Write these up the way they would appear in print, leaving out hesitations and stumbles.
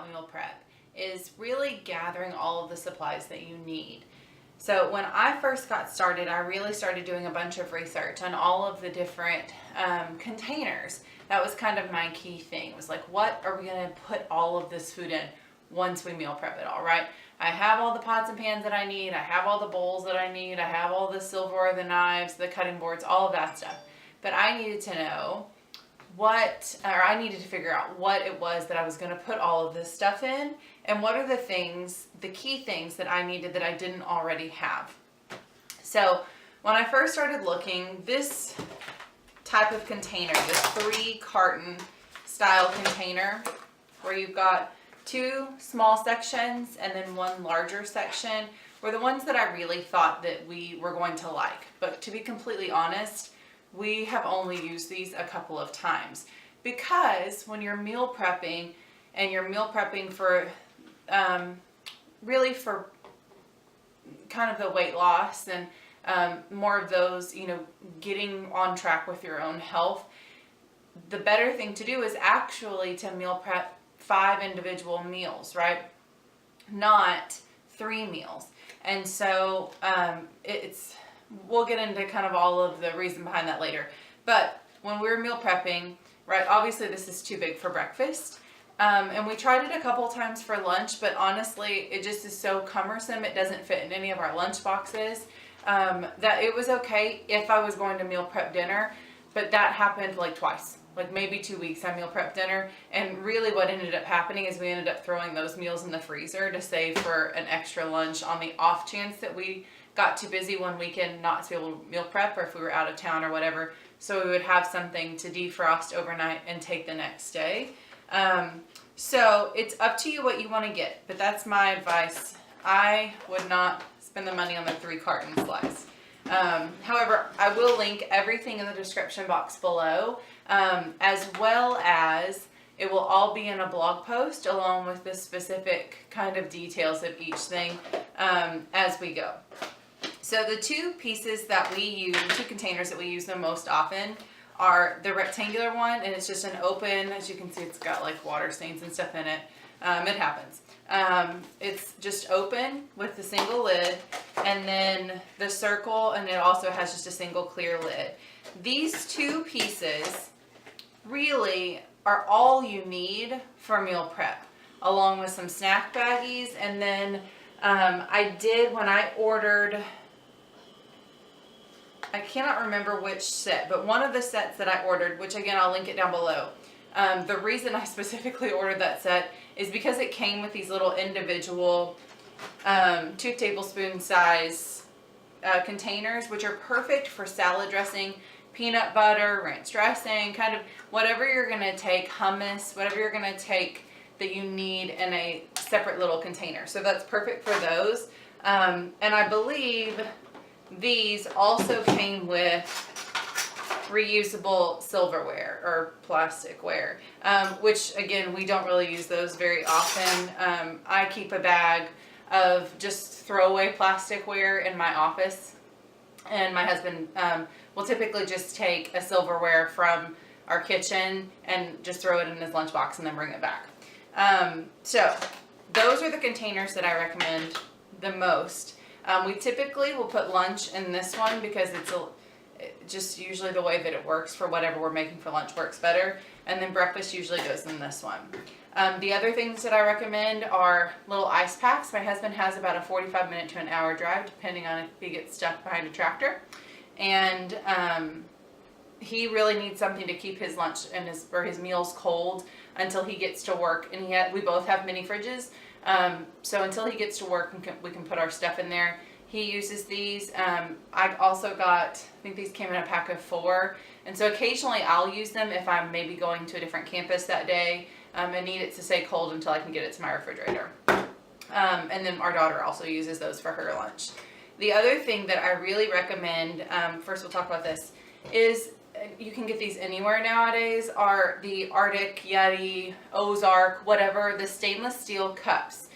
about meal prep is really gathering all of the supplies that you need. So when I first got started, I really started doing a bunch of research on all of the different containers. That was kind of my key thing. It was like, what are we going to put all of this food in once we meal prep it all, right? I have all the pots and pans that I need. I have all the bowls that I need. I have all the silverware, the knives, the cutting boards, all of that stuff. But I needed to know I needed to figure out what it was that I was going to put all of this stuff in, and what are the key things that I needed that I didn't already have. So when I first started looking, this type of container, this 3-carton style container, where you've got 2 small sections and then 1 larger section, were the ones that I really thought that we were going to like. But to be completely honest, we have only used these a couple of times, because when you're meal prepping and you're meal prepping for really for kind of the weight loss and more of those, getting on track with your own health, the better thing to do is actually to meal prep 5 individual meals, right? Not 3 meals. And so we'll get into kind of all of the reason behind that later. But when we're meal prepping, right, obviously this is too big for breakfast. And we tried it a couple times for lunch, but honestly, it just is so cumbersome. It doesn't fit in any of our lunch boxes. That it was okay if I was going to meal prep dinner, but that happened like twice. Like maybe 2 weeks I meal prep dinner, and really what ended up happening is we ended up throwing those meals in the freezer to save for an extra lunch on the off chance that we got too busy one weekend not to be able to meal prep, or if we were out of town or whatever, so we would have something to defrost overnight and take the next day. So it's up to you what you want to get, but that's my advice. I would not spend the money on the 3-carton slice. However, I will link everything in the description box below, as well as it will all be in a blog post along with the specific kind of details of each thing as we go. So the 2 pieces that we use, 2 containers that we use the most often, are the rectangular one, and it's just an open, as you can see, it's got like water stains and stuff in it. It happens. It's just open with the single lid, and then the circle, and it also has just a single clear lid. These 2 pieces really are all you need for meal prep, along with some snack baggies. And then I did, when I ordered, I cannot remember which set, but one of the sets that I ordered, which again I'll link it down below. The reason I specifically ordered that set is because it came with these little individual 2 tablespoon size containers, which are perfect for salad dressing, peanut butter, ranch dressing, kind of whatever you're going to take, hummus, whatever you're going to take that you need in a separate little container. So that's perfect for those. And I believe these also came with reusable silverware or plasticware, which again, we don't really use those very often. I keep a bag of just throwaway plasticware in my office, and my husband will typically just take a silverware from our kitchen and just throw it in his lunchbox and then bring it back. So those are the containers that I recommend the most. We typically will put lunch in this one because it's just usually the way that it works for whatever we're making for lunch works better. And then breakfast usually goes in this one. The other things that I recommend are little ice packs. My husband has about a 45-minute to an hour drive, depending on if he gets stuck behind a tractor. And he really needs something to keep his lunch and his meals cold until he gets to work. And we both have mini fridges. So until he gets to work, we can put our stuff in there. He uses these. I also got, I think these came in a pack of 4. And so occasionally I'll use them if I'm maybe going to a different campus that day and need it to stay cold until I can get it to my refrigerator. And then our daughter also uses those for her lunch. The other thing that I really recommend, first we'll talk about this, is you can get these anywhere nowadays, are the Arctic, Yeti, Ozark, whatever, the stainless steel cups.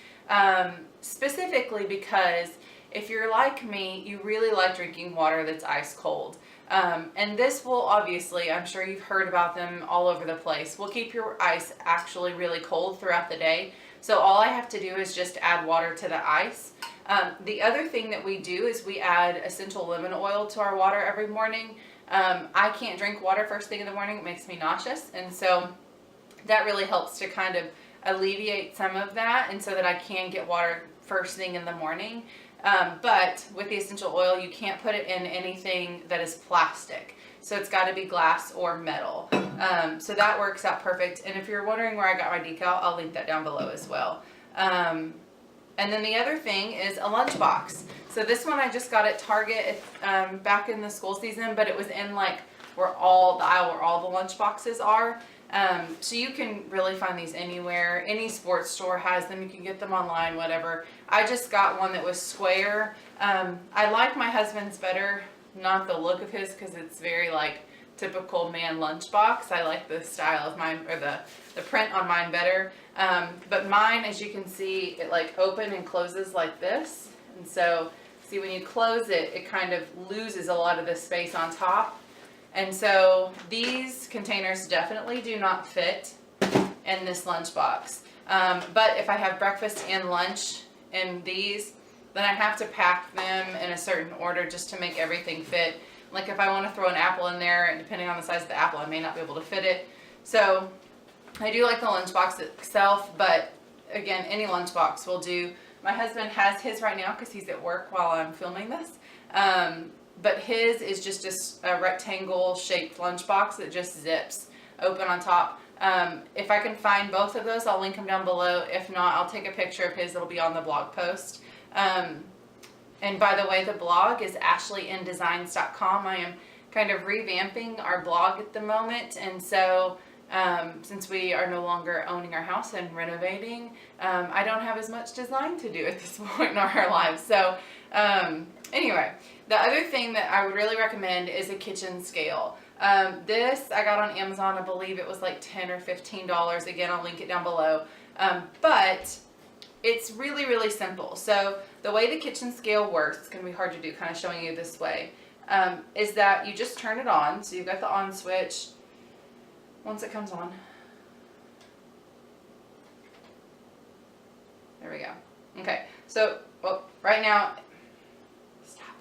Specifically because if you're like me, you really like drinking water that's ice cold. And this will obviously, I'm sure you've heard about them all over the place, will keep your ice actually really cold throughout the day. So all I have to do is just add water to the ice. The other thing that we do is we add essential lemon oil to our water every morning. I can't drink water first thing in the morning. It makes me nauseous. And so that really helps to kind of alleviate some of that, and so that I can get water first thing in the morning. But with the essential oil, you can't put it in anything that is plastic. So it's got to be glass or metal. So that works out perfect. And if you're wondering where I got my decal, I'll link that down below as well. And then the other thing is a lunchbox. So this one I just got at Target back in the school season, but it was in like the aisle where all the lunch boxes are. So you can really find these anywhere. Any sports store has them. You can get them online, whatever. I just got one that was square. I like my husband's better, not the look of his, because it's very like typical man lunchbox. I like the style of mine, or the print on mine better. But mine, as you can see, it like open and closes like this. And so, see, when you close it, it kind of loses a lot of the space on top. And so these containers definitely do not fit in this lunchbox. But if I have breakfast and lunch in these, then I have to pack them in a certain order just to make everything fit. Like if I want to throw an apple in there, and depending on the size of the apple, I may not be able to fit it. So I do like the lunchbox itself, but again, any lunchbox will do. My husband has his right now because he's at work while I'm filming this. But his is just a rectangle shaped lunchbox that just zips open on top. If I can find both of those, I'll link them down below. If not, I'll take a picture of his. It'll be on the blog post. And by the way, the blog is ashleyndesigns.com. I am kind of revamping our blog at the moment. And so since we are no longer owning our house and renovating, I don't have as much design to do at this point in our lives. So anyway, the other thing that I would really recommend is a kitchen scale. This I got on Amazon. I believe it was like $10 or $15. Again, I'll link it down below. But it's really, really simple. So the way the kitchen scale works, it's going to be hard to do, kind of showing you this way, is that you just turn it on. So you've got the on switch. Once it comes on, there we go. Okay, so right now, stop.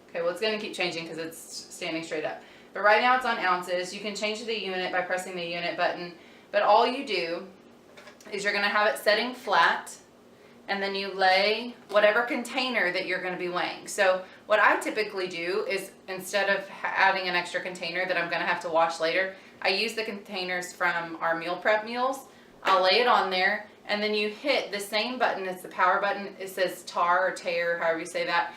Okay, well, it's going to keep changing because it's standing straight up. But right now it's on ounces. You can change the unit by pressing the unit button. But all you do is you're going to have it setting flat, and then you lay whatever container that you're going to be weighing. So what I typically do is, instead of adding an extra container that I'm going to have to wash later, I use the containers from our meal prep meals. I'll lay it on there, and then you hit the same button as the power button. It says tar or tear, however you say that.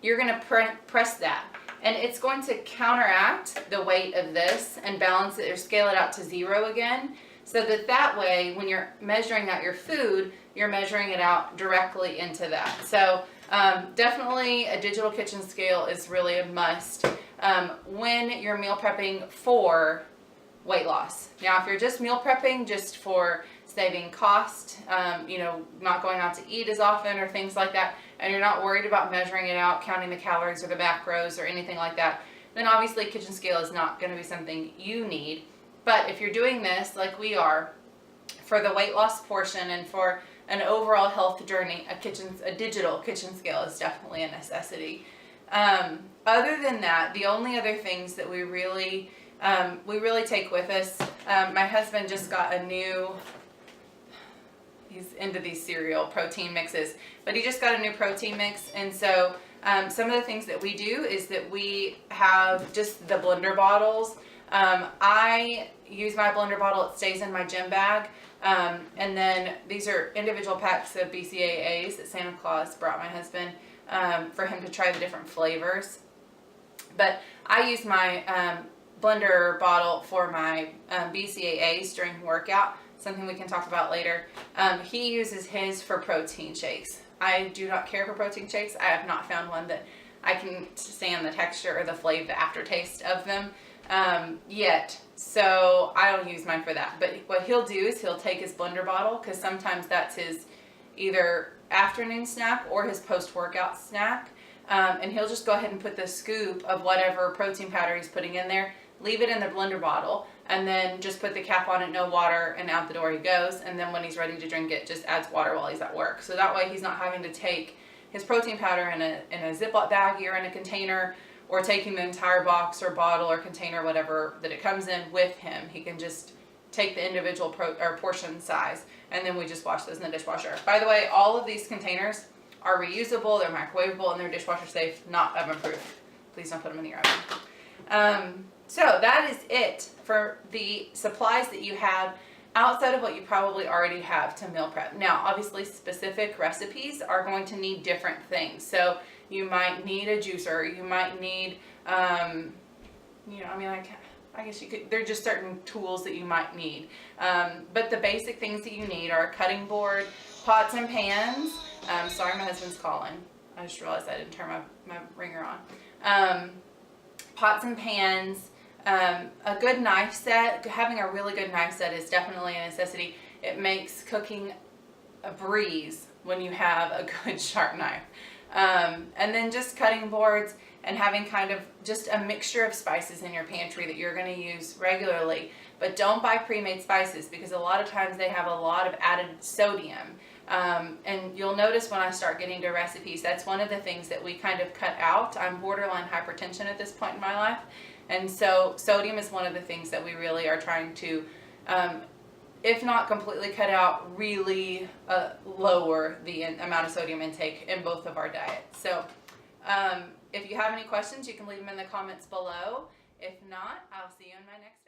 You're going to press that, and it's going to counteract the weight of this and balance it or scale it out to 0 again, so that way when you're measuring out your food, you're measuring it out directly into that. So definitely a digital kitchen scale is really a must when you're meal prepping for weight loss. Now, if you're just meal prepping just for saving cost, not going out to eat as often or things like that, and you're not worried about measuring it out, counting the calories or the macros or anything like that, then obviously kitchen scale is not going to be something you need. But if you're doing this like we are for the weight loss portion and for an overall health journey, a digital kitchen scale is definitely a necessity. Other than that, the only other things that we really take with us, my husband just got he's into these cereal protein mixes, but he just got a new protein mix. And so some of the things that we do is that we have just the blender bottles. I use my blender bottle. It stays in my gym bag. And then these are individual packs of BCAAs that Santa Claus brought my husband for him to try the different flavors. But I use my blender bottle for my BCAAs during workout, something we can talk about later. He uses his for protein shakes. I do not care for protein shakes. I have not found one that I can stand the texture or the flavor, the aftertaste of them yet. So I don't use mine for that. But what he'll do is he'll take his blender bottle, because sometimes that's his either afternoon snack or his post-workout snack. And he'll just go ahead and put the scoop of whatever protein powder he's putting in there, leave it in the blender bottle, and then just put the cap on it, no water, and out the door he goes. And then when he's ready to drink it, just adds water while he's at work. So that way he's not having to take his protein powder in a Ziploc baggie or in a container, or taking the entire box or bottle or container, whatever that it comes in, with him. He can just take the individual portion size, and then we just wash those in the dishwasher. By the way, all of these containers are reusable, they're microwavable, and they're dishwasher safe, not oven proof. Please don't put them in your oven. So that is it for the supplies that you have outside of what you probably already have to meal prep. Now, obviously, specific recipes are going to need different things. So you might need a juicer, you might need, I guess you could, there are just certain tools that you might need. But the basic things that you need are a cutting board, pots and pans. Sorry, my husband's calling. I just realized I didn't turn my ringer on. Pots and pans, a good knife set. Having a really good knife set is definitely a necessity. It makes cooking a breeze when you have a good sharp knife. And then just cutting boards, and having kind of just a mixture of spices in your pantry that you're going to use regularly. But don't buy pre-made spices, because a lot of times they have a lot of added sodium. And you'll notice when I start getting to recipes, that's one of the things that we kind of cut out. I'm borderline hypertension at this point in my life. And so sodium is one of the things that we really are trying to, if not completely cut out, really lower the amount of sodium intake in both of our diets. So if you have any questions, you can leave them in the comments below. If not, I'll see you in my next video.